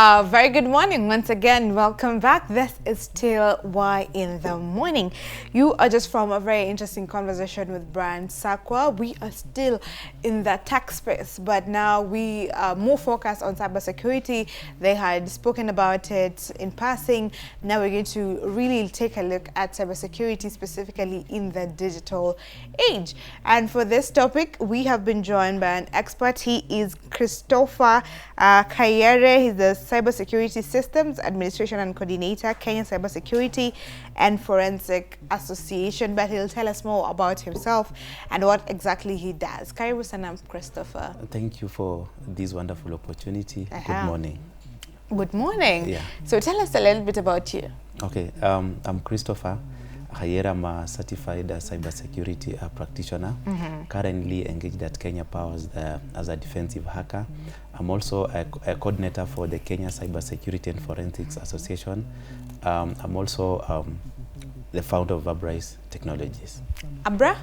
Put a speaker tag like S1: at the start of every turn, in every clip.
S1: Very good morning once again. Welcome back. This is still Y in the Morning. You are just from a very interesting conversation with Brian Sakwa. We are still in the tech space, but now we are more focused on cybersecurity. They had spoken about it in passing. Now we're going to really take a look at cybersecurity, specifically in the digital age. And for this topic, we have been joined by an expert. He is Christopher Khayere. He's the Cybersecurity Systems Administration and Coordinator, Kenya Cybersecurity and Forensic Association. But he'll tell us more about himself and what exactly he does. Karibu sana, Christopher.
S2: Thank you for this wonderful opportunity. Good morning.
S1: Good morning.
S2: Yeah.
S1: So tell us a little bit about you.
S2: Okay, I'm Christopher Khayere. I'm a certified cybersecurity practitioner, currently engaged at Kenya Power as a defensive hacker. I'm also a coordinator for the Kenya Cybersecurity and Forensics Association. I'm also the founder of Vabrise Technologies.
S1: Abra?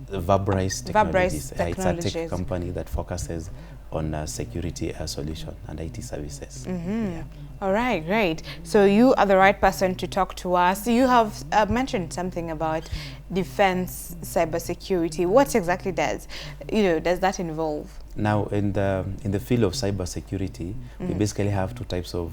S2: Vabrise Technologies.
S1: Technologies.
S2: It's a tech company that focuses on security solution and IT services. Yeah.
S1: All right, great. So you are the right person to talk to us. You have mentioned something about defense cybersecurity. What exactly does that involve?
S2: Now, in the field of cybersecurity, we basically have two types of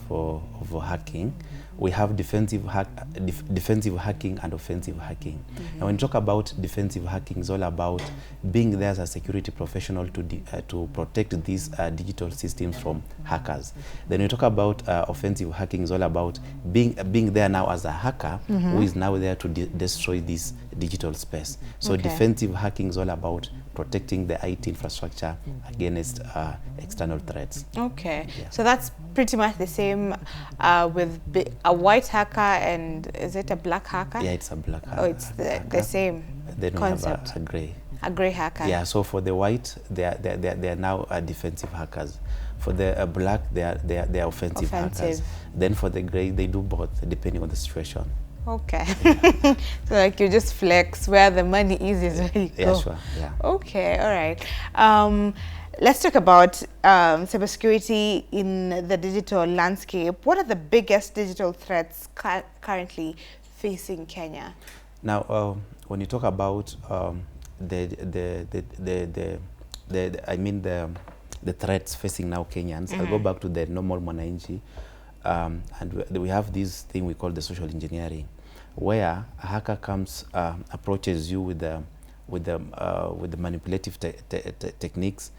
S2: hacking. We have defensive hacking and offensive hacking. And when you talk about defensive hacking, it's all about being there as a security professional to protect these digital systems from hackers. Then we talk about offensive hacking, is all about being there now as a hacker who is now there to destroy this digital space. So defensive hacking is all about protecting the IT infrastructure against external threats. Okay,
S1: yeah. So that's pretty much the same with a white hacker and is it a black hacker?
S2: Yeah, it's a black hacker.
S1: Oh, it's the same
S2: then
S1: concept.
S2: We have a gray.
S1: A gray hacker.
S2: Yeah, so for the white, they are now defensive hackers. For the black, they are offensive hackers. Then for the gray, they do both depending on the situation.
S1: Okay. Yeah. So like you just flex where the money is where you go.
S2: Yeah, sure. Yeah.
S1: Okay, all right. Let's talk about cybersecurity in the digital landscape. What are the biggest digital threats currently facing Kenya? Now,
S2: when you talk about the threats facing now Kenyans, I'll go back to the normal mwananchi, and we have this thing we call the social engineering, where a hacker comes, approaches you with the manipulative techniques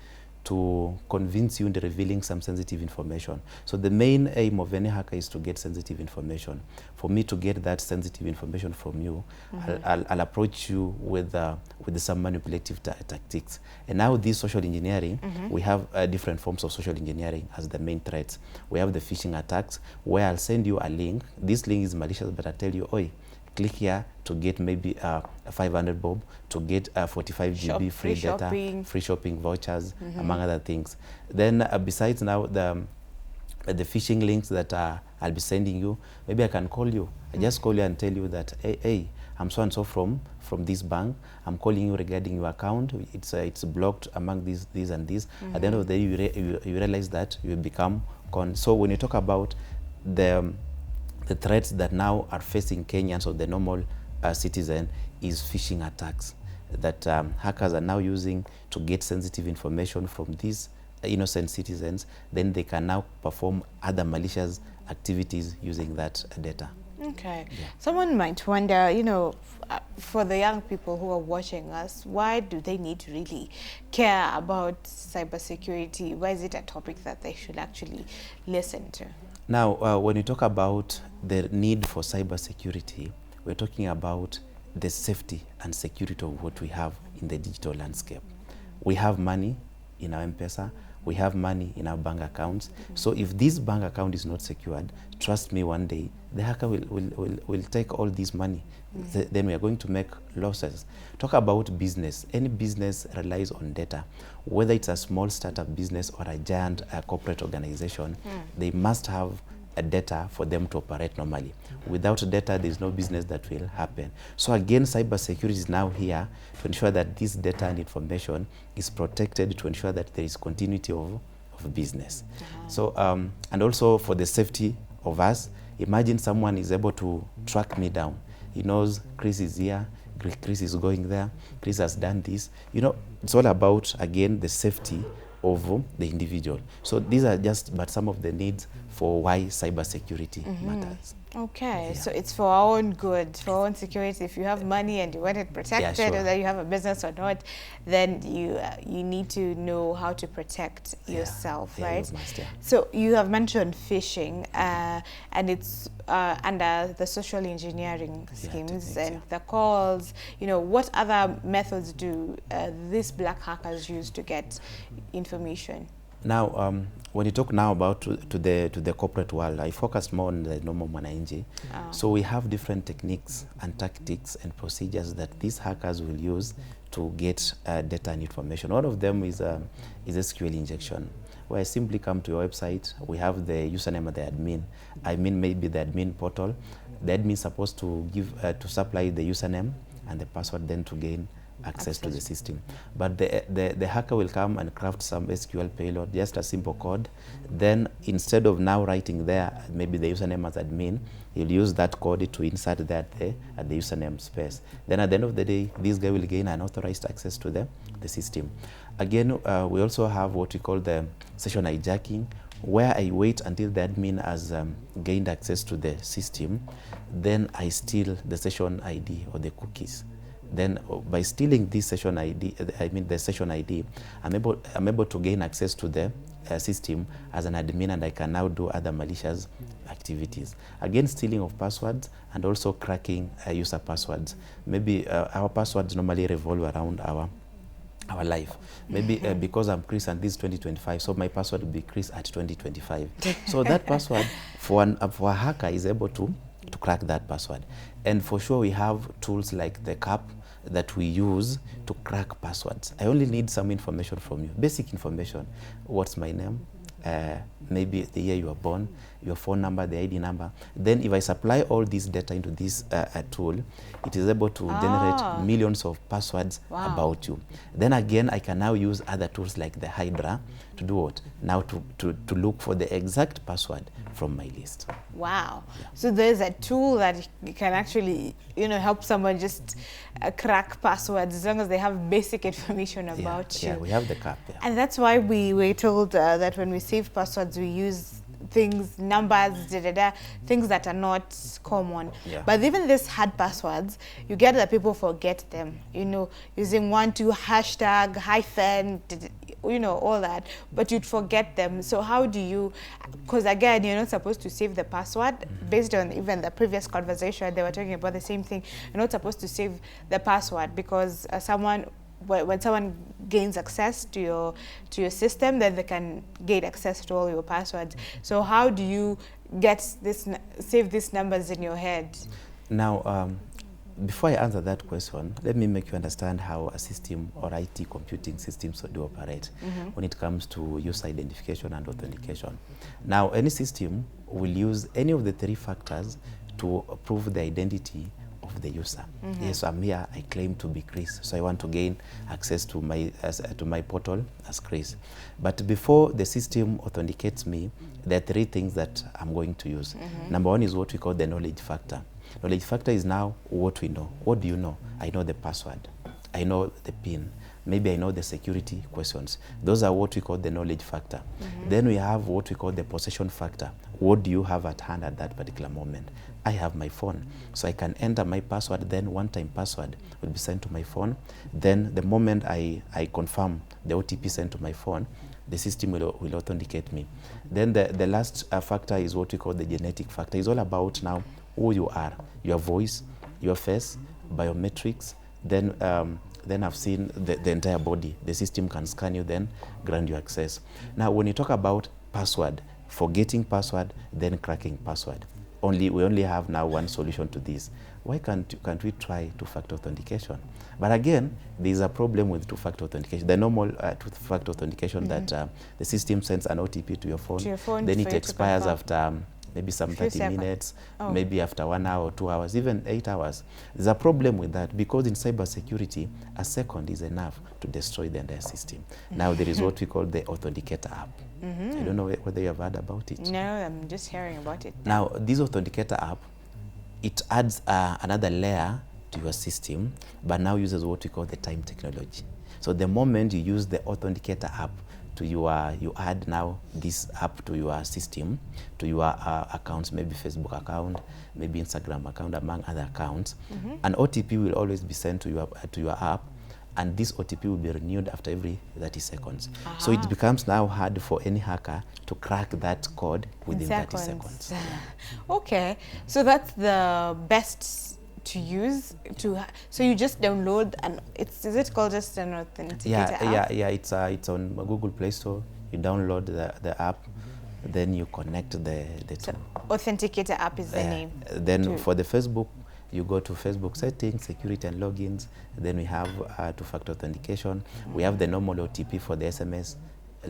S2: to convince you into revealing some sensitive information. So the main aim of any hacker is to get sensitive information. For me to get that sensitive information from you, I'll approach you with some manipulative tactics. And now this social engineering, we have different forms of social engineering as the main threats. We have the phishing attacks, where I'll send you a link. This link is malicious, but I tell you, oi, click here to get maybe a 500 bob, to get 45 GB free data, free shopping vouchers, among other things. Then besides now the phishing links that I'll be sending you, maybe I can call you. I just call you and tell you that, hey, I'm so and so from this bank. I'm calling you regarding your account. It's blocked among these and these. At the end of the day, you realize that you become So when you talk about the threats that now are facing Kenyans or the normal citizen is phishing attacks that hackers are now using to get sensitive information from these innocent citizens. Then they can now perform other malicious activities using that data.
S1: Okay. Yeah. Someone might wonder, for the young people who are watching us, why do they need to really care about cybersecurity? Why is it a topic that they should actually listen to?
S2: Now, when you talk about the need for cybersecurity, we're talking about the safety and security of what we have in the digital landscape. We have money in our M-Pesa, we have money in our bank accounts. So if this bank account is not secured, trust me, one day the hacker will take all this money. Then we are going to make losses. Talk about business. Any business relies on data. Whether it's a small startup business or a giant corporate organization, they must have a data for them to operate normally. Without data, there's no business that will happen. So again, cybersecurity is now here to ensure that this data and information is protected, to ensure that there is continuity of of business. So, and also for the safety of us, imagine someone is able to track me down. He knows Chris is here, Chris is going there, Chris has done this. You know, it's all about, again, the safety of the individual. So these are just but some of the needs for why cybersecurity matters.
S1: Okay, so it's for our own good, for our own security. If you have money and you want it protected,
S2: sure.
S1: whether you have a business or not, then you need to know how to protect yourself, right?
S2: You must,
S1: So you have mentioned phishing, and it's under the social engineering schemes and the calls. You know, what other methods do these black hackers use to get information?
S2: Now, when you talk now about to the corporate world, I focus more on the normal mwananchi. So we have different techniques and tactics and procedures that these hackers will use to get data and information. One of them is SQL injection, where I simply come to your website. We have the username of the admin. I mean, maybe the admin portal. The admin is supposed to give to supply the username and the password, then to gain access to the system. But the hacker will come and craft some SQL payload, just a simple code. Then instead of now writing there, maybe the username as admin, he'll use that code to insert that at the username space. Then at the end of the day, this guy will gain unauthorized access to the system. Again, we also have what we call the session hijacking, where I wait until the admin has gained access to the system, then I steal the session ID or the cookies. Then by stealing this session ID, the session ID, I'm able to gain access to the system as an admin, and I can now do other malicious activities. Again, stealing of passwords and also cracking user passwords. Maybe our passwords normally revolve around our life. Maybe because I'm Chris and this is 2025, so my password will be Chris at 2025. So that password for a hacker is able to crack that password. And for sure, we have tools like the CAP that we use to crack passwords. I only need some information from you, basic information. What's my name? Maybe the year you were born, your phone number, the ID number. Then if I supply all this data into this tool, it is able to generate millions of passwords about you. Then again, I can now use other tools like the Hydra to do what? Now to look for the exact password from my list.
S1: Wow. Yeah. So there's a tool that can actually, you know, help someone just crack passwords as long as they have basic information about you.
S2: Yeah, we have the CAP. Yeah.
S1: And that's why we were told that when we save passwords, we use things, numbers, things that are not common. Yeah. But even these hard passwords, you get that people forget them, you know, using 1, 2, hashtag, hyphen, you know, all that, but you'd forget them. So how do you, because again, you're not supposed to save the password. Based on even the previous conversation, they were talking about the same thing. You're not supposed to save the password because when someone gains access to your system, then they can gain access to all your passwords. So how do you save these numbers in your head?
S2: Now, before I answer that question, let me make you understand how a system or IT computing systems do operate when it comes to user identification and authentication. Now, any system will use any of the 3 factors to prove the identity of the user. Yes, I'm here, I claim to be Chris, so I want to gain access to my portal as Chris. But before the system authenticates me, there are 3 things that I'm going to use. Number 1 is what we call the knowledge factor. Knowledge factor is now what we know. What do you know? I know the password. I know the PIN. Maybe I know the security questions. Those are what we call the knowledge factor. Then we have what we call the possession factor. What do you have at hand at that particular moment? I have my phone, so I can enter my password, then one-time password will be sent to my phone. Then the moment I confirm the OTP sent to my phone, the system will authenticate me. Then the last factor is what we call the genetic factor. It's all about now who you are, your voice, your face, biometrics. Then I've seen the entire body. The system can scan you, then grant you access. Now, when you talk about password, forgetting password, then cracking password, we only have now one solution to this. Why can't we try two-factor authentication? But again, there's a problem with two-factor authentication. The normal two-factor authentication that the system sends an OTP to your phone, then it expires after maybe some
S1: Few
S2: 30
S1: seconds.
S2: minutes,
S1: Oh.
S2: maybe after 1 hour, 2 hours, even 8 hours. There's a problem with that because in cybersecurity, a second is enough to destroy the entire system. Now there is what we call the Authenticator app. I don't know whether you have heard about it.
S1: No, I'm just hearing about it.
S2: Now, this Authenticator app, it adds another layer to your system, but now uses what we call the time technology. So the moment you use the Authenticator app, you add now this app to your system, to your accounts, maybe Facebook account, maybe Instagram account, among other accounts. An OTP will always be sent to your app, and this OTP will be renewed after every 30 seconds. So it becomes now hard for any hacker to crack that code within 30 seconds.
S1: Okay, so that's the best to use so you just download, and is it called just an authenticator app?
S2: Yeah, it's on Google Play Store. You download the app, then you connect the
S1: So
S2: two.
S1: Authenticator app is the name.
S2: Then for the Facebook, you go to Facebook settings, security and logins. Then we have two-factor authentication. We have the normal OTP for the SMS.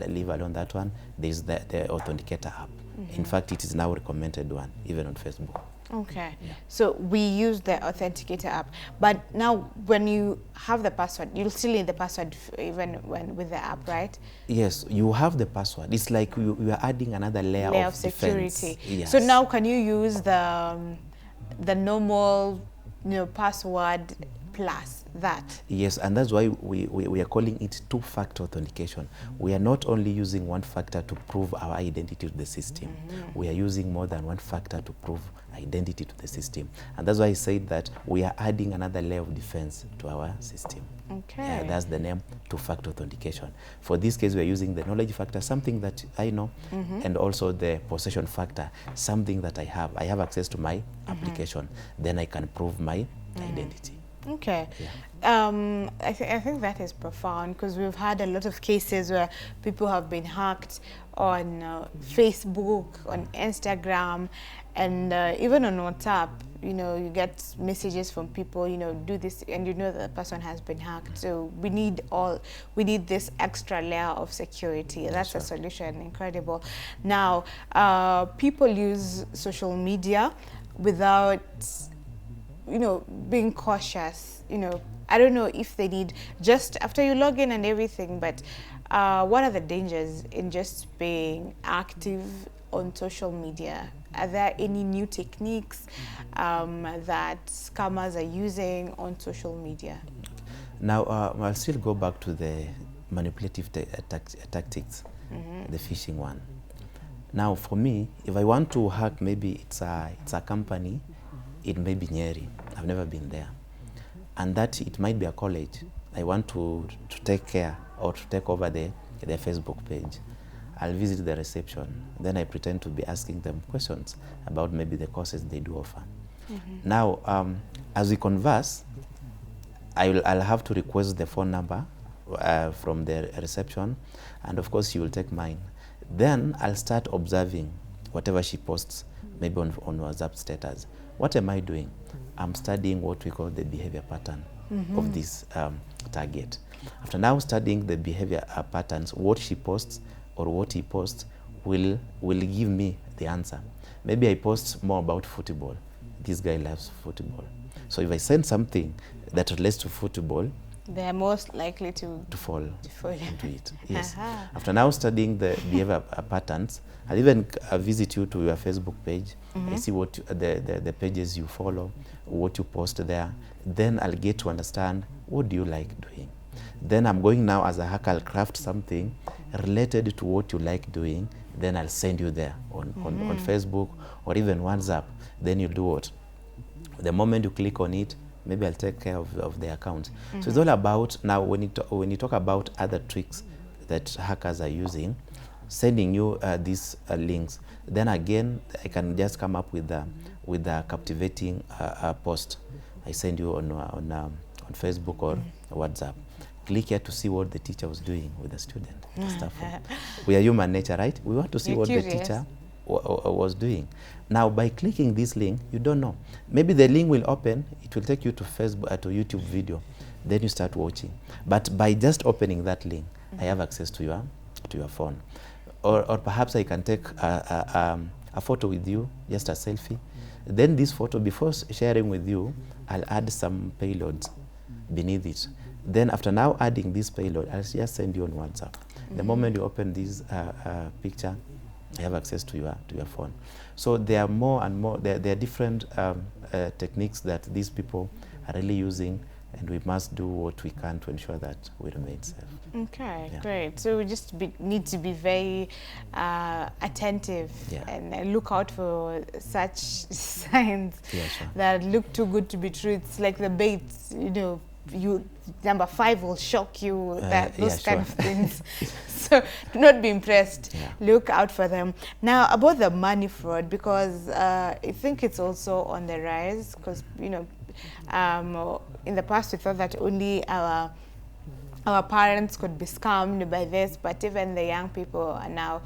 S2: Leave alone that one. There's the Authenticator app. In fact, it is now a recommended one, even on Facebook.
S1: Okay, so we use the Authenticator app, but now when you have the password, you'll still need the password even when with the app, right?
S2: Yes, you have the password. It's like you are adding another layer of
S1: security.
S2: defense. Yes.
S1: So now can you use the normal, password plus that?
S2: Yes, and that's why we are calling it two-factor authentication. We are not only using one factor to prove our identity to the system. We are using more than one factor to prove identity to the system. And that's why I said that we are adding another layer of defense to our system.
S1: Okay.
S2: Yeah, that's the name, two-factor authentication. For this case, we are using the knowledge factor, something that I know, and also the possession factor, something that I have. I have access to my application. Then I can prove my identity.
S1: Okay.
S2: Yeah.
S1: I think that is profound, because we've had a lot of cases where people have been hacked on Facebook, on Instagram, and even on WhatsApp. You get messages from people, do this, and the person has been hacked. So we need this extra layer of security. That's a solution. Incredible. Now, people use social media without being cautious. I don't know if they need, just after you log in and everything, but what are the dangers in just being active on social media? Are there any new techniques that scammers are using on social media?
S2: Now, I'll still go back to the manipulative tactics, the phishing one. Now, for me, if I want to hack, maybe it's a company, it may be Khayere. I've never been there. And that it might be a college. I want to take care or to take over their Facebook page. I'll visit the reception. Then I pretend to be asking them questions about maybe the courses they do offer. Now, as we converse, I'll have to request the phone number from the reception, and of course she will take mine. Then I'll start observing whatever she posts, maybe on WhatsApp status. What am I doing? I'm studying what we call the behavior pattern of this target. After now studying the behavior patterns, what she posts or what he posts will give me the answer. Maybe I post more about football. This guy loves football. So if I send something that relates to football,
S1: they're most likely to
S2: fall into it. Yes.
S1: Uh-huh.
S2: After now studying the behavior patterns, I'll even visit you to your Facebook page. I see what the pages you follow, what you post there. Then I'll get to understand what do you like doing. Then I'm going now as a hacker, I'll craft something related to what you like doing. Then I'll send you there on Facebook or even WhatsApp. Then you do what? The moment you click on it, maybe I'll take care of the account. So it's all about, now when you talk about other tricks that hackers are using, sending you these links, then again I can just come up with a captivating post. I send you on Facebook or WhatsApp. Click here to see what the teacher was doing with the student. Stuff. We are human nature, right? We want to see what the teacher was doing. Now, by clicking this link, you don't know. Maybe the link will open, it will take you to Facebook, to YouTube video. Then you start watching. But by just opening that link, I have access to your phone. Or perhaps I can take a a photo with you, just a selfie. Then this photo, before sharing with you, I'll add some payloads beneath it. Then after now adding this payload, I'll just send you on WhatsApp. The moment you open this picture, you have access to your phone. So there are more and more, there are different techniques that these people are really using, and we must do what we can to ensure that we remain safe.
S1: Okay, great. So we just need to be very attentive and look out for such signs that look too good to be true. It's like the baits, you know, number 5 will shock you, those kind of things. So do not be impressed. Look out for them. Now about the money fraud, because I think it's also on the rise, because you know in the past we thought that only our parents could be scammed by this, but even the young people are now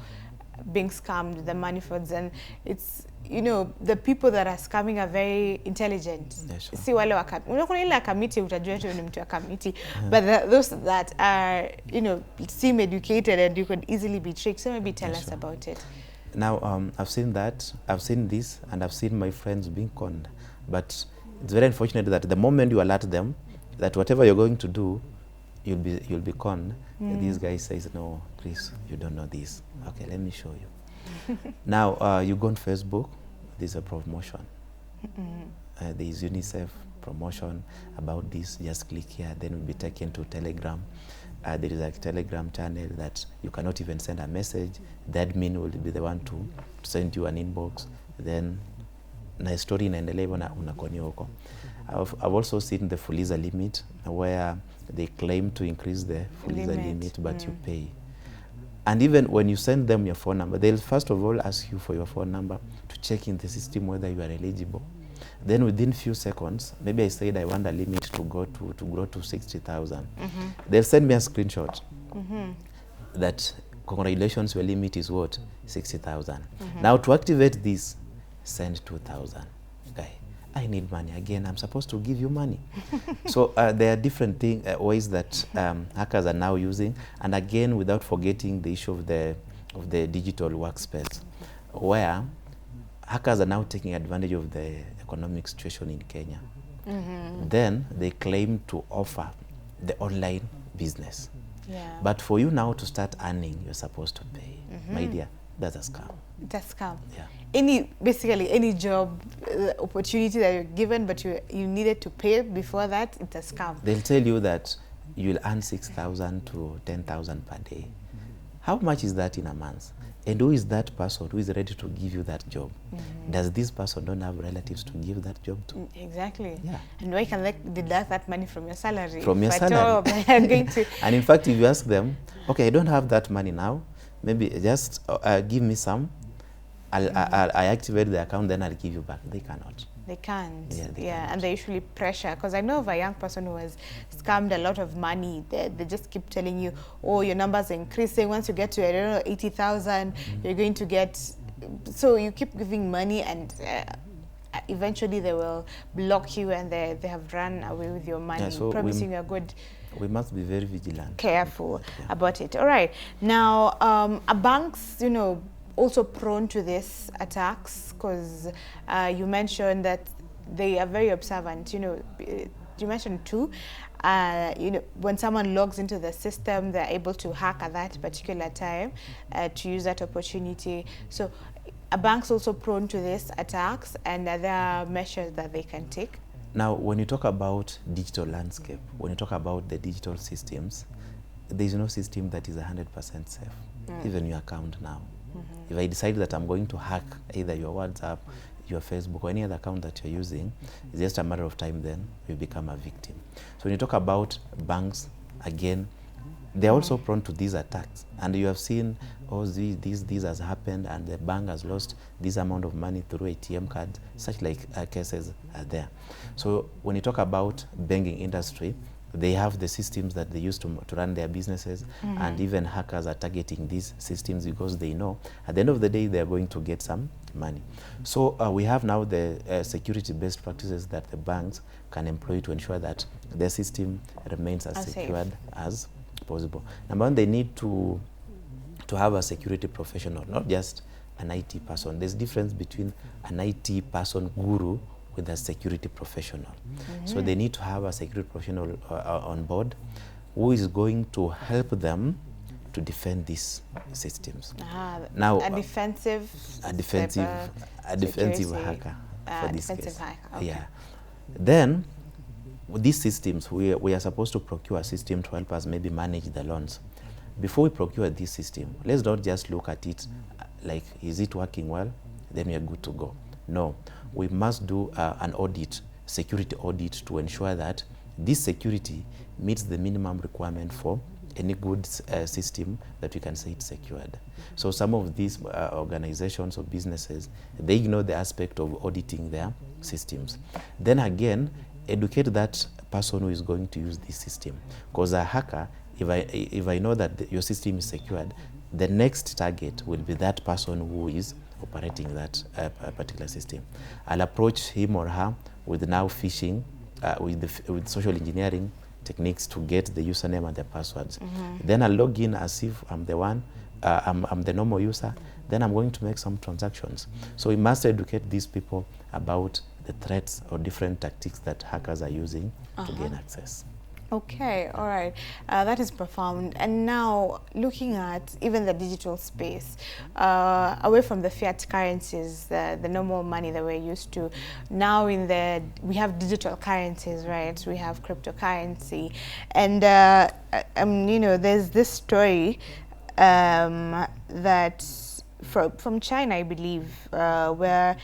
S1: being scammed, the money frauds, and it's, you know, the people that are scamming are very intelligent. Si wale unakuna ile kamiti utajua tu ni mtu wa kamiti, but those that are, you know, seem educated and you could easily be tricked. So maybe tell us about it.
S2: Now I've seen that, I've seen this, and I've seen my friends being conned, but it's very unfortunate that the moment you alert them that whatever you're going to do, you'll be conned. This guy says, no, Chris, you don't know this. Okay, let me show you. Now you go on Facebook, there's a promotion. There's UNICEF promotion about this. Just click here, then you'll be taken to Telegram. There is a Telegram channel that you cannot even send a message. The admin will be the one to send you an inbox. Then na story inaendelea unakonia huko. I've also seen the Fuliza limit, where they claim to increase the Fuliza limit, but you pay. And even when you send them your phone number, they'll first of all ask you for your phone number to check in the system whether you are eligible. Then within few seconds, maybe I said I want a limit to grow to 60,000. They'll send me a screenshot that congratulations, your limit is what? 60,000. Now to activate this, send 2,000. Okay, I need money again. I'm supposed to give you money. So there are different ways that hackers are now using, and again, without forgetting the issue of the digital workspace, where hackers are now taking advantage of the economic situation in Kenya. Then they claim to offer the online business. But for you now to start earning, you're supposed to pay. My dear, that's a scam.
S1: That's a scam. Basically any job opportunity that you're given, but you needed to pay before that, it's a scam.
S2: They'll tell you that you'll earn 6,000 to 10,000 per day. How much is that in a month? And who is that person who is ready to give you that job? Does this person don't have relatives to give that job to?
S1: Exactly. And why can they deduct that money from your salary?
S2: From your salary. And in fact, if you ask them, okay, I don't have that money now, maybe just give me some. I activate the account, then I'll give you back. They cannot.
S1: They can't. And they usually pressure, because I know of a young person who has scammed a lot of money. They just keep telling you, oh, your numbers are increasing. Once you get to, I don't know, 80,000, you're going to get. So you keep giving money, and eventually they will block you, and they have run away with your money, so promising you a good.
S2: We must be very vigilant.
S1: Careful about it. All right. Now, are banks, you know, also prone to this attacks? Because you mentioned that they are very observant. You know, you mentioned too, you know, when someone logs into the system, they're able to hack at that particular time to use that opportunity. So are banks also prone to these attacks, and are there measures that they can take?
S2: Now, when you talk about digital landscape, when you talk about the digital systems, there is no system that is 100% safe, even your account now. If I decide that I'm going to hack either your WhatsApp, your Facebook, or any other account that you're using, it's just a matter of time, then you become a victim. So when you talk about banks, again, they're also prone to these attacks. And you have seen, oh, this has happened, and the bank has lost this amount of money through ATM cards. Such like cases are there. So when you talk about banking industry, they have the systems that they use to run their businesses, and even hackers are targeting these systems because they know at the end of the day they're going to get some money. So we have now the security-based practices that the banks can employ to ensure that their system remains as secured as possible. Number one, they need to have a security professional, not just an IT person. There's difference between an IT person guru with a security professional. So they need to have a security professional on board who is going to help them to defend these systems.
S1: Now, a defensive
S2: hacker for this case.
S1: Okay.
S2: Yeah. Then, with these systems, we are supposed to procure a system to help us maybe manage the loans. Before we procure this system, let's not just look at it like, is it working well? Then we are good to go. No, we must do an audit, security audit, to ensure that this security meets the minimum requirement for any good system that we can say it's secured. So some of these organizations or businesses, they ignore the aspect of auditing their systems. Then again, educate that person who is going to use this system. Because a hacker, if I know that your system is secured, the next target will be that person who is operating that particular system. I'll approach him or her with now phishing, with social engineering techniques to get the username and the passwords. Then I'll log in as if I'm the one, I'm the normal user. Then I'm going to make some transactions. So we must educate these people about the threats or different tactics that hackers are using to gain access.
S1: Okay, all right. That is profound. And now, looking at even the digital space, away from the fiat currencies, the normal money that we're used to, now we have digital currencies, right? We have cryptocurrency. And, you know, there's this story that from China, I believe, where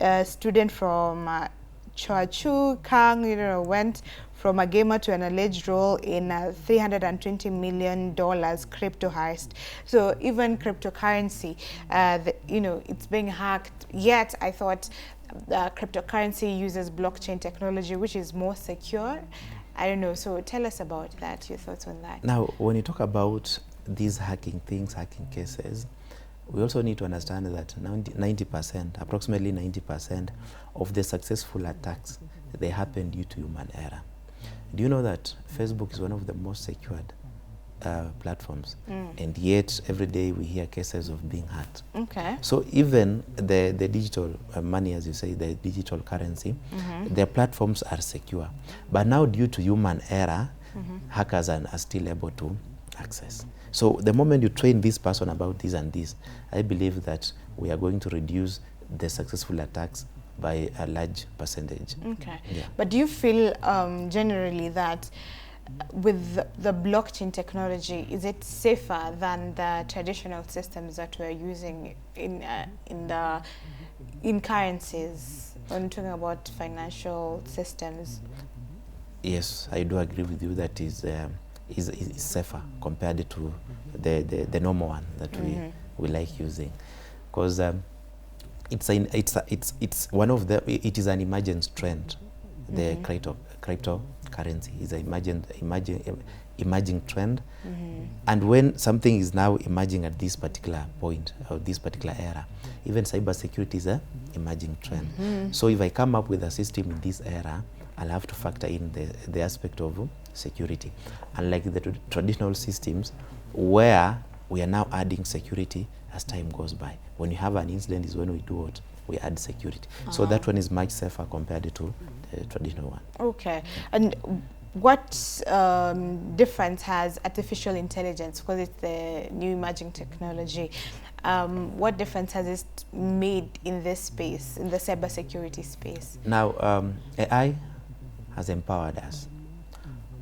S1: a student from Chua Kang, you know, went from a gamer to an alleged role in a $320 million crypto heist. So even cryptocurrency, you know, it's being hacked. Yet I thought cryptocurrency uses blockchain technology, which is more secure. I don't know. So tell us about that, your thoughts on that.
S2: Now, when you talk about these hacking cases, we also need to understand that 90%, approximately 90% of the successful attacks, they happen due to human error. Do you know that Facebook is one of the most secured platforms, and yet every day we hear cases of being hacked?
S1: Okay.
S2: So even the digital money, as you say, the digital currency, their platforms are secure. But now due to human error, hackers are still able to access. So the moment you train this person about this and this, I believe that we are going to reduce the successful attacks by a large percentage.
S1: Okay.
S2: Yeah.
S1: But do you feel generally that with the blockchain technology, is it safer than the traditional systems that we're using in currencies, when talking about financial systems?
S2: Yes, I do agree with you that is safer compared to the normal one that we like using, because it's one of the, it is an emergent trend. The cryptocurrency is an emerging trend, and when something is now emerging at this particular point or this particular era, even cybersecurity is an emerging trend. So if I come up with a system in this era, I'll have to factor in the aspect of security. Unlike the traditional systems, where we are now adding security as time goes by. When you have an incident is when we do what? We add security. So that one is much safer compared to the traditional one. Okay.
S1: And what difference has artificial intelligence, because it's the new emerging technology, what difference has it made in this space, in the cybersecurity space?
S2: Now, AI has empowered us.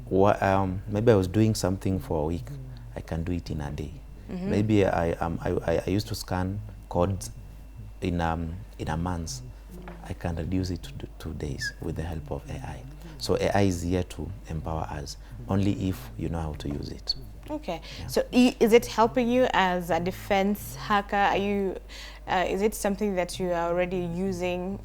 S2: Maybe I was doing something for a week, I can do it in a day. Maybe I used to scan codes in a month. I can reduce it to 2 days with the help of AI. So AI is here to empower us, only if you know how to use it.
S1: Okay. Yeah. So is it helping you as a defense hacker? Are you, is it something that you are already using,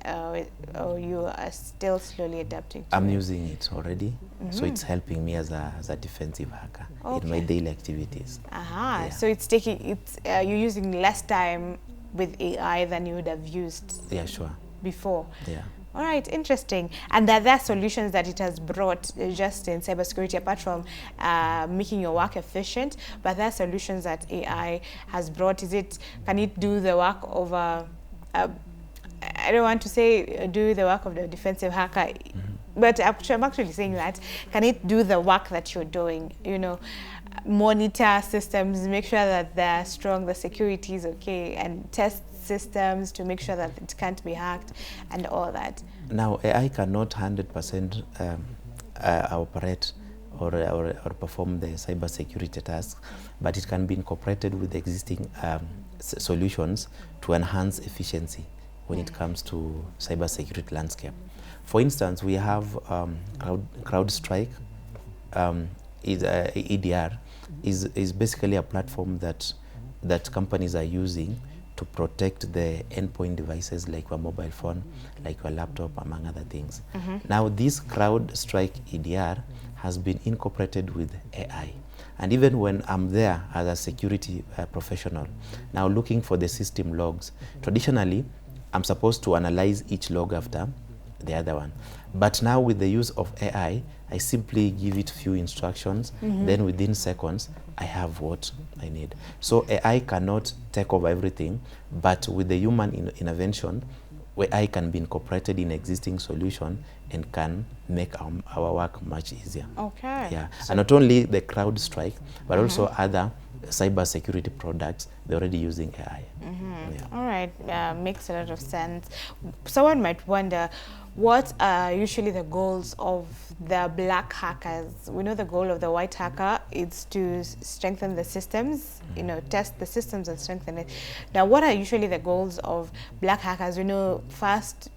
S1: or you are still slowly adapting to
S2: I'm using it already, so it's helping me as a defensive hacker in my daily activities.
S1: Yeah. So it's taking, you're using less time with AI than you would have used
S2: sure.
S1: before.
S2: Yeah.
S1: All right, interesting. And there are solutions that it has brought just in cybersecurity, apart from making your work efficient, but there are solutions that AI has brought. Can it do the work of I don't want to say do the work of the defensive hacker, but I'm actually saying that, can it do the work that you're doing? You know, monitor systems, make sure that they're strong, the security is okay, and test systems to make sure that it can't be hacked and all that.
S2: Now, AI cannot 100% operate or perform the cybersecurity tasks, but it can be incorporated with existing solutions to enhance efficiency when it comes to cybersecurity landscape. For instance, we have CrowdStrike. EDR is basically a platform that companies are using to protect the endpoint devices like your mobile phone, like your laptop, among other things. Now, this CrowdStrike EDR has been incorporated with AI. And even when I'm there as a security professional, now looking for the system logs, traditionally, I'm supposed to analyze each log after the other one. But now with the use of AI, I simply give it few instructions, then within seconds, I have what I need. So AI cannot take over everything, but with the human intervention, AI can be incorporated in existing solution and can make our work much easier.
S1: Okay.
S2: Yeah, so and not only the CrowdStrike, but also other cybersecurity products, they're already using AI.
S1: Yeah. All right, makes a lot of sense. Someone might wonder, what are usually the goals of the black hackers? We know the goal of the white hacker is to strengthen the systems, you know, test the systems and strengthen it. Now, what are usually the goals of black hackers? We know first,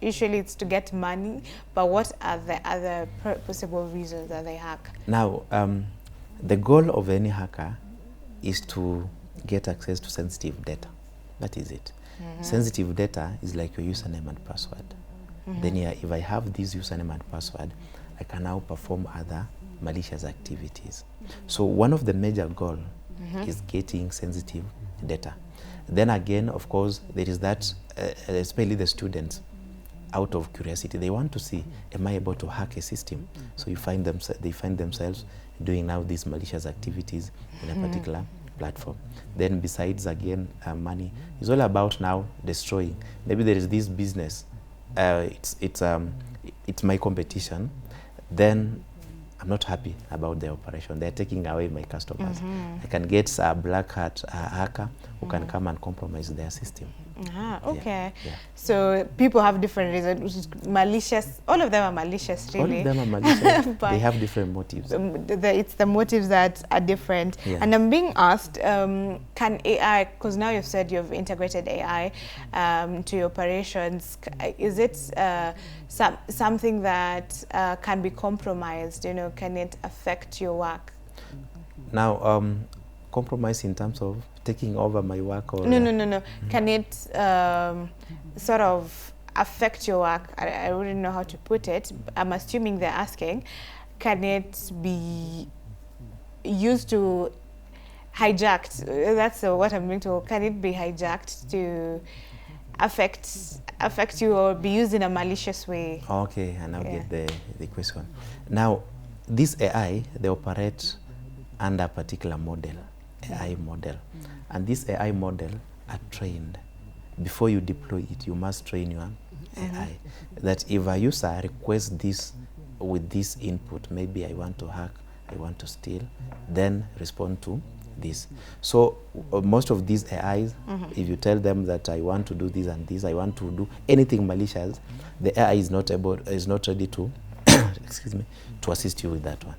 S1: usually it's to get money, but what are the other possible reasons that they hack? Now,
S2: the goal of any hacker is to get access to sensitive data. That is it. Sensitive data is like your username and password. Then if I have this username and password, I can now perform other malicious activities. So one of the major goals is getting sensitive data. Then again, of course, there is that, especially the students, out of curiosity, they want to see, am I able to hack a system? So they find themselves doing now these malicious activities in a particular platform. Then besides, again, money, it's all about now destroying. Maybe there is this business, it's my competition, then I'm not happy about the operation. They're taking away my customers. I can get a black hat hacker who can come and compromise their system.
S1: Okay. Yeah. So people have different reasons. Malicious, all of them are malicious, really.
S2: All of them are malicious. They have different motives.
S1: It's the motives that are different. Yeah. And I'm being asked, can AI, because now you've said you've integrated AI to your operations, is it something that can be compromised? You know, can it affect your work?
S2: Now, compromise in terms of taking over my work, or
S1: no. Can it sort of affect your work? I wouldn't know how to put it. I'm assuming they're asking, can it be used to hijacked? That's what I'm being told. Can it be hijacked to affect you or be used in a malicious way?
S2: Okay, and I'll get the question. Now, this AI, they operate under a particular model, AI model. And this AI model are trained. Before you deploy it, you must train your AI. That if a user requests this with this input, maybe I want to hack, I want to steal, then respond to this. So most of these AIs, if you tell them that I want to do this and this, I want to do anything malicious, the AI is not ready to, excuse me, to assist you with that one.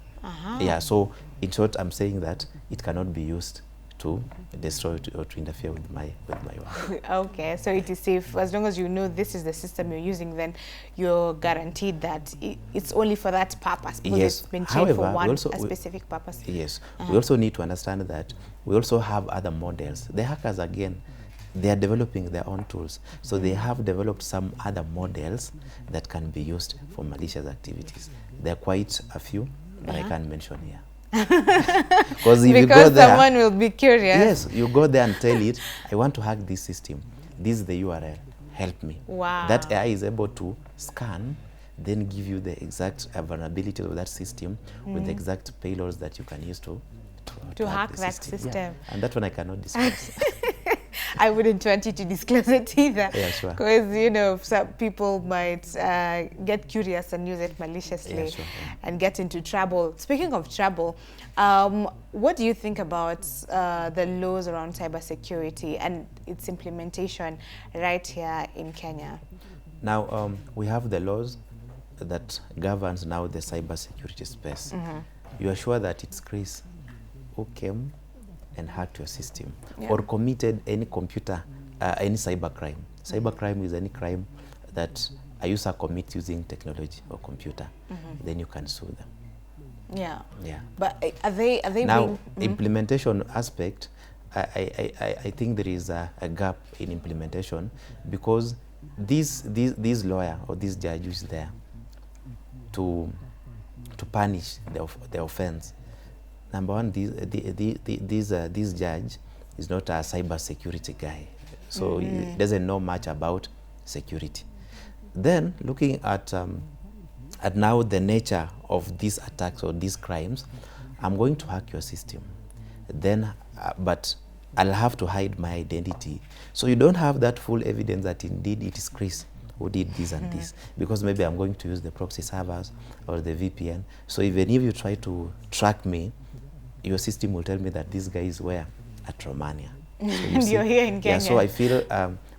S2: Yeah, so in short, I'm saying that it cannot be used to destroy or to interfere with my work.
S1: Okay, so it is safe. As long as you know this is the system you're using, then you're guaranteed that it's only for that purpose.
S2: Yes.
S1: It's been trained for one
S2: specific
S1: purpose.
S2: Yes. We also need to understand that we also have other models. The hackers, again, they are developing their own tools. So they have developed some other models that can be used for malicious activities. There are quite a few, but I can't mention here. Because if you go there,
S1: someone will be curious.
S2: Yes, you go there and tell it, I want to hack this system. This is the URL. help me.
S1: Wow.
S2: That AI is able to scan, then give you the exact vulnerability of that system with the exact payloads that you can use to
S1: hack that system.
S2: Yeah. And that one I cannot discuss.
S1: I wouldn't want you to disclose it either.
S2: Yeah, sure.
S1: Because, you know, some people might get curious and use it maliciously,
S2: Yeah, sure, yeah.
S1: and get into trouble. Speaking of trouble, what do you think about the laws around cybersecurity and its implementation right here in Kenya?
S2: Now, we have the laws that governs now the cybersecurity space. You are sure that it's Chris who came and hacked your system, or committed any any cybercrime. Cybercrime is any crime that a user commits using technology or computer. Then you can sue them.
S1: Yeah.
S2: Yeah.
S1: But are they
S2: now implementation aspect? I think there is a gap in implementation, because this lawyer or this judge is there to punish the offense. Number one, this judge is not a cybersecurity guy, so he doesn't know much about security. Then, looking at now the nature of these attacks or these crimes, I'm going to hack your system. Then, but I'll have to hide my identity, so you don't have that full evidence that indeed it is Chris who did this and this, because maybe I'm going to use the proxy servers or the VPN. So even if you try to track me, your system will tell me that this guy is where? At Romania. So
S1: and you're here in Kenya.
S2: Yeah, so I feel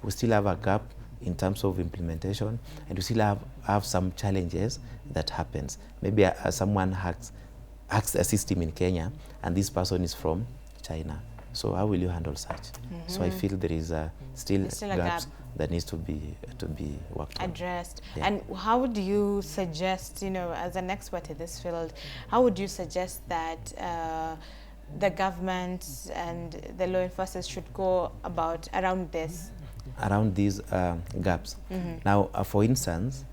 S2: we still have a gap in terms of implementation, and we still have some challenges that happens. Maybe someone hacks a system in Kenya, and this person is from China. So how will you handle such? So I feel there is still
S1: a
S2: gaps
S1: gap
S2: that needs to be worked on.
S1: Addressed.
S2: Yeah.
S1: And how would you suggest, you know, as an expert in this field, how would you suggest that the government and the law enforcers should go about around this?
S2: Around these gaps. Now, for instance,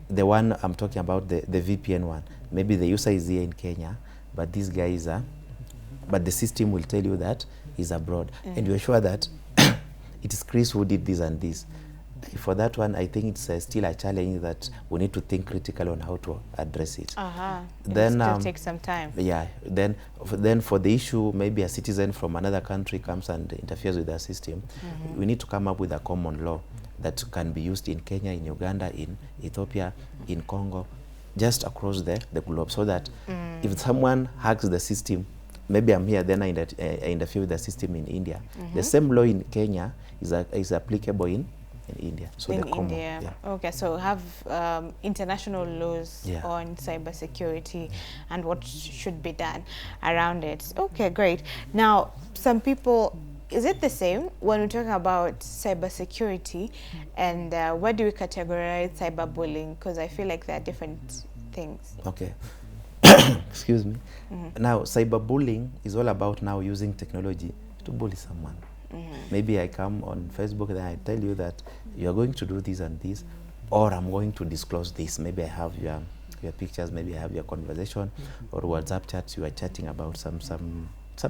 S2: the one I'm talking about, the VPN one, maybe the user is here in Kenya, but this guy is but the system will tell you that he's abroad, and you're sure that it is Chris who did this and this. For that one, I think it's still a challenge that we need to think critically on how to address it.
S1: Then it still takes some time.
S2: Yeah. Then for the issue, maybe a citizen from another country comes and interferes with our system. We need to come up with a common law that can be used in Kenya, in Uganda, in Ethiopia, in Congo, just across the globe, so that if someone hacks the system, maybe I'm here, then I interfere with the system in India. The same law in Kenya is applicable in India. So
S1: in India. Yeah. Okay, so have international laws on cybersecurity and what should be done around it. Okay, great. Now, some people, is it the same when we're talking about cybersecurity, and where do we categorize cyberbullying? Because I feel like there are different things.
S2: Okay. Excuse me. Now, cyberbullying is all about now using technology to bully someone. Maybe I come on Facebook and I tell you that you are going to do this and this, or I'm going to disclose this. Maybe I have your pictures, maybe I have your conversation, or WhatsApp chats, you are chatting about some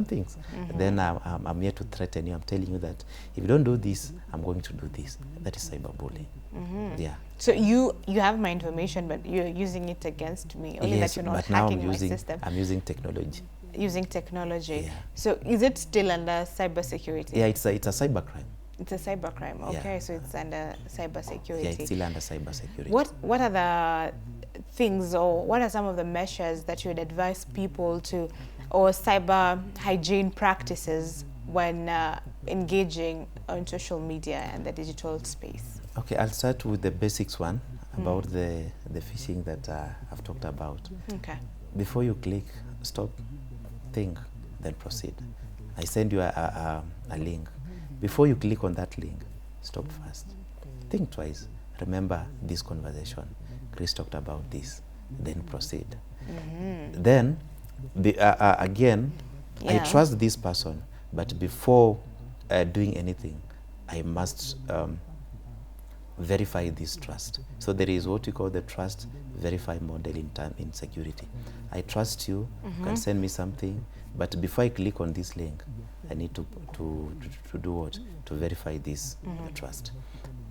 S2: things. Then I'm here to threaten you. I'm telling you that if you don't do this, I'm going to do this. That is cyberbullying. Yeah.
S1: So you have my information, but you're using it against me. Only
S2: yes,
S1: that you're not
S2: but now
S1: hacking my system.
S2: I'm using technology.
S1: Using technology.
S2: Yeah.
S1: So is it still under cybersecurity?
S2: Yeah, it's a cybercrime.
S1: It's a cybercrime. Okay, so it's under cybersecurity.
S2: Yeah, it's still under cybersecurity.
S1: What are the things, or what are some of the measures that you would advise people to, or cyber hygiene practices when engaging on social media and the digital space? Okay,
S2: I'll start with the basics one about the phishing that I've talked about.
S1: Okay.
S2: Before you click, stop, think, then proceed. I send you a link. Before you click on that link, stop first. Think twice. Remember this conversation. Chris talked about this. Then proceed. Then, again, I trust this person, but before doing anything, I must verify this trust. So there is what we call the trust verify model in security. I trust you, you can send me something, but before I click on this link, I need to do what? To verify this trust.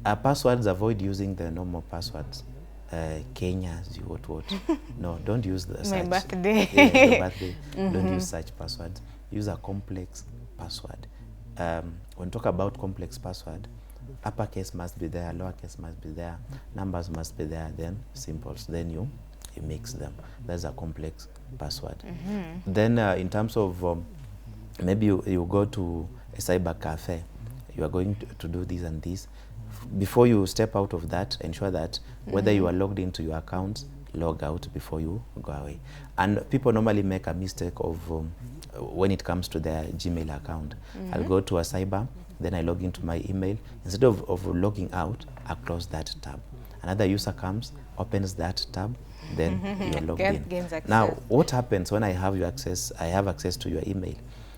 S2: Passwords, avoid using the normal passwords. Kenya, what. No, don't use the
S1: My
S2: such.
S1: birthday.
S2: Yeah, your birthday. Don't use such passwords. Use a complex password. When talk about complex password, uppercase must be there, lowercase must be there, numbers must be there, then symbols. Then you mix them. That's a complex password. Then in terms of maybe you go to a cyber cafe, you are going to do this and this. Before you step out of that, ensure that whether you are logged into your account, log out before you go away. And people normally make a mistake of when it comes to their Gmail account. I'll go to a cyber, then I log into my email. Instead of logging out, I close that tab. Another user comes, opens that tab, then you're logged in. Now, what happens when I have your access? I have access to your email.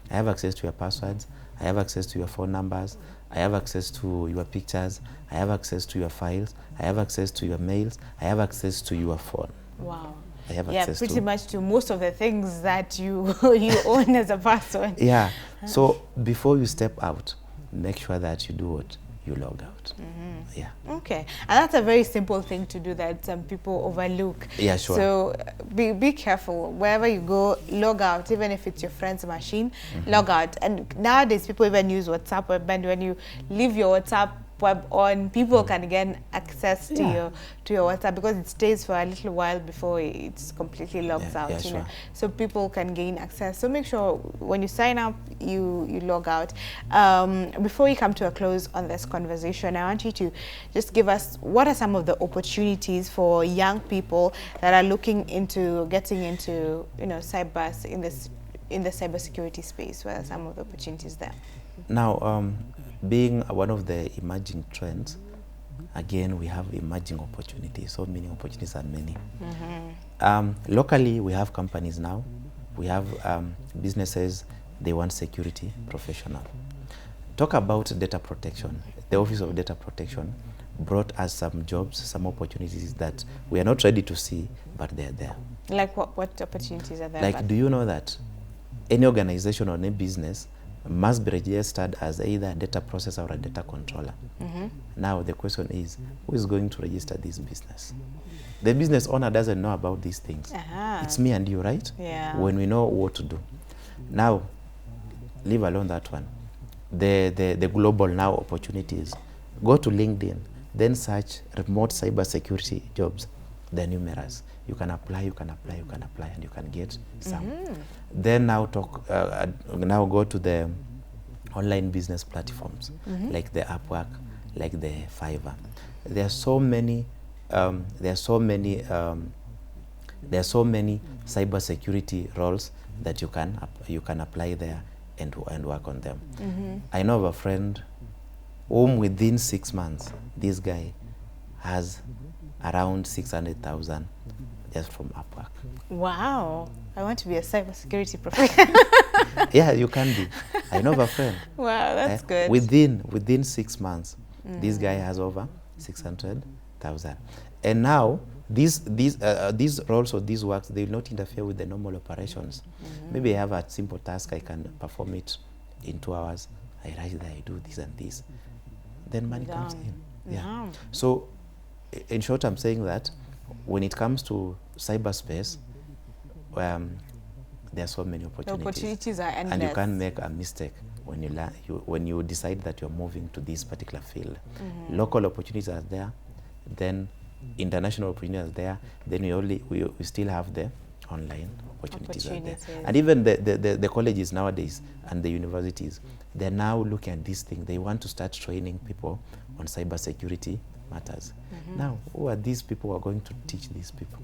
S2: I have access to your passwords. I have access to your phone numbers. I have access to your pictures. I have access to your files. I have access to your mails. I have access to your phone.
S1: Wow.
S2: I have access
S1: pretty much to most of the things that you you own as a person.
S2: Yeah. So before you step out, make sure that you do what? You log out. Yeah.
S1: Okay. And that's a very simple thing to do that some people overlook.
S2: Yeah, sure.
S1: So be careful. Wherever you go, log out. Even if it's your friend's machine, log out. And nowadays, people even use WhatsApp web, and when you leave your WhatsApp web on, people can get access to your WhatsApp, because it stays for a little while before it's completely logged out. You know, so people can gain access. So make sure when you sign up, you log out. Before we come to a close on this conversation, I want you to just give us what are some of the opportunities for young people that are looking into getting into cyber in the cybersecurity space. What are some of the opportunities there?
S2: Now, being one of the emerging trends, again, we have emerging opportunities. So many opportunities are many. Locally, we have companies now. We have businesses, they want security professional. Talk about data protection. The Office of Data Protection brought us some jobs, some opportunities that we are not ready to see, but they're there.
S1: Like what opportunities are there?
S2: Like, do you know that any organization or any business must be registered as either a data processor or a data controller? Now the question is, who is going to register this business? The business owner doesn't know about these things. It's me and you, right?
S1: Yeah.
S2: When we know what to do. Now, leave alone that one. The global now opportunities. Go to LinkedIn, then search remote cybersecurity jobs. They're numerous. You can apply, and you can get some. Then now now go to the online business platforms, like the Upwork, like the Fiverr. There are so many cybersecurity roles that you can apply there and work on them. I know of a friend whom within 6 months, this guy has around 600,000 just from Upwork. Wow.
S1: I want to be a cybersecurity professional.
S2: Yeah, you can be. I know of a friend.
S1: Wow, that's good.
S2: Within 6 months, this guy has over 600,000. And now, these roles or these works, they will not interfere with the normal operations. Maybe I have a simple task, I can perform it in 2 hours. I write there, I do this and this. Then money comes in. Yeah. So, in short, I'm saying that when it comes to cyberspace, there are so many opportunities.
S1: The opportunities are endless.
S2: And you can't make a mistake when you decide that you're moving to this particular field. Local opportunities are there, then international opportunities are there, then we still have the online opportunities are there. And even the colleges nowadays and the universities, they're now looking at this thing. They want to start training people on cybersecurity matters. Now, who are these people who are going to teach these people?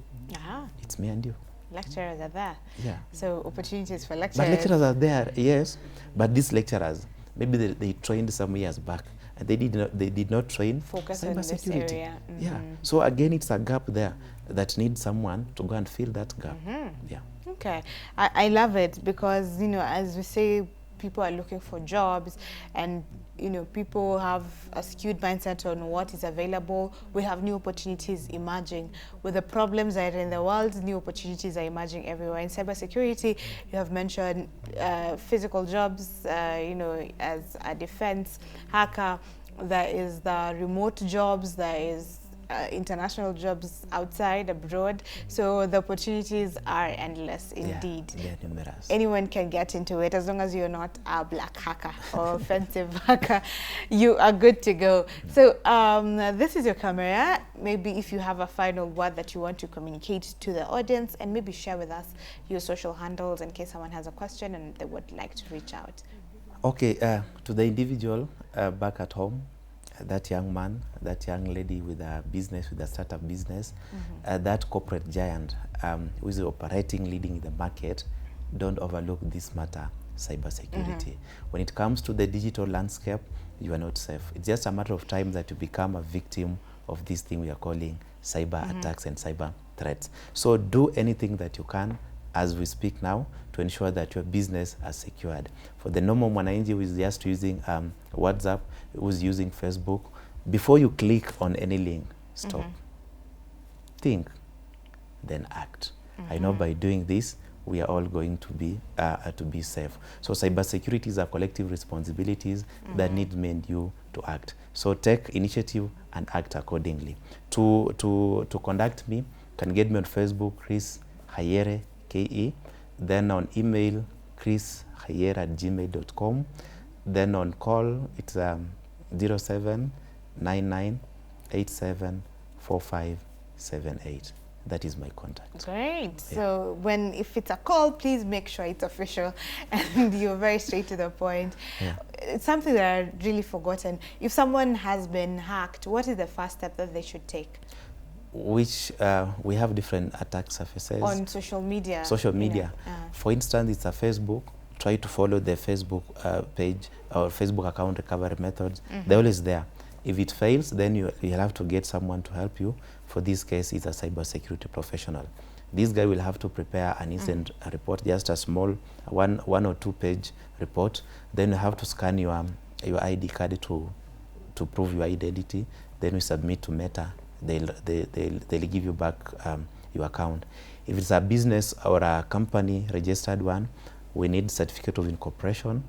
S2: It's me and you.
S1: Lecturers are there.
S2: Yeah.
S1: So opportunities for lecturers.
S2: But lecturers are there, yes. But these lecturers, maybe they trained some years back, and they did not train
S1: focus on this area.
S2: Yeah. So again, it's a gap there that needs someone to go and fill that gap. Yeah.
S1: Okay. I love it because, as we say, people are looking for jobs, and people have a skewed mindset on what is available. We have new opportunities emerging. With the problems that are in the world, new opportunities are emerging everywhere. In cybersecurity, you have mentioned physical jobs, as a defense hacker, there is the remote jobs, there is international jobs outside, abroad. So the opportunities are endless indeed.
S2: Yeah, they're numerous.
S1: Anyone can get into it as long as you're not a black hacker or offensive hacker. You are good to go. So this is your camera. Maybe if you have a final word that you want to communicate to the audience, and maybe share with us your social handles in case someone has a question and they would like to reach out.
S2: Okay, to the individual back at home, that young man, that young lady with a business, with a startup business, that corporate giant who is operating, leading in the market, don't overlook this matter, cybersecurity. When it comes to the digital landscape, you are not safe. It's just a matter of time that you become a victim of this thing we are calling cyber attacks and cyber threats. So do anything that you can as we speak now to ensure that your business is secured. For the normal mwananchi who is just using WhatsApp, who's using Facebook, before you click on any link, stop. Think, then act. I know by doing this, we are all going to be safe. So cybersecurity is a collective responsibilities that need me and you to act. So take initiative and act accordingly. To contact me, you can get me on Facebook, Chris Khayere, K-E, then on email, chriskhayere@gmail.com, then on call, it's 0799874578. That is my contact.
S1: Great.
S2: Yeah.
S1: So if it's a call, please make sure it's official and you're very straight to the point.
S2: Yeah.
S1: It's something that I've really forgotten. If someone has been hacked, what is the first step that they should take?
S2: Which we have different attack surfaces.
S1: On social media.
S2: Social media. For instance, it's a Facebook. Try to follow the Facebook page or Facebook account recovery methods. They're always there. If it fails, then you'll have to get someone to help you. For this case, it's a cybersecurity professional. This guy will have to prepare an incident report, just a small one or two page report. Then you have to scan your ID card to prove your identity. Then we submit to Meta. They'll give you back your account. If it's a business or a company registered one, we need certificate of incorporation.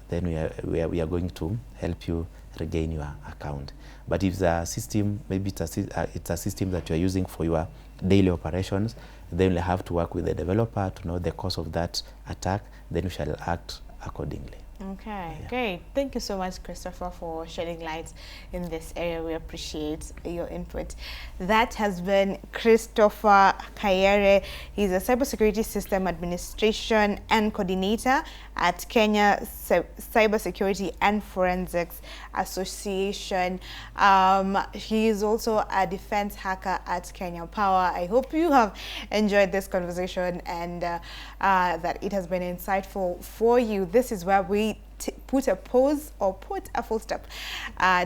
S2: Then we are going to help you regain your account. But if the system, maybe it's a system that you are using for your daily operations, then you'll have to work with the developer to know the cause of that attack. Then we shall act accordingly.
S1: Okay,
S2: Yeah.
S1: great. Thank you so much, Christopher, for shedding light in this area. We appreciate your input. That has been Christopher Khayere. He's a cybersecurity system administration and coordinator at Kenya Cybersecurity and Forensics Association. He is also a defense hacker at Kenya Power. I hope you have enjoyed this conversation and that it has been insightful for you. This is where we put a pause or put a full stop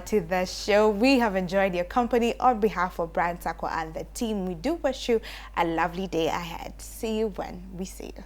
S1: to the show. We have enjoyed your company. On behalf of Brian Sakwa and the team, we do wish you a lovely day ahead. See you when we see you.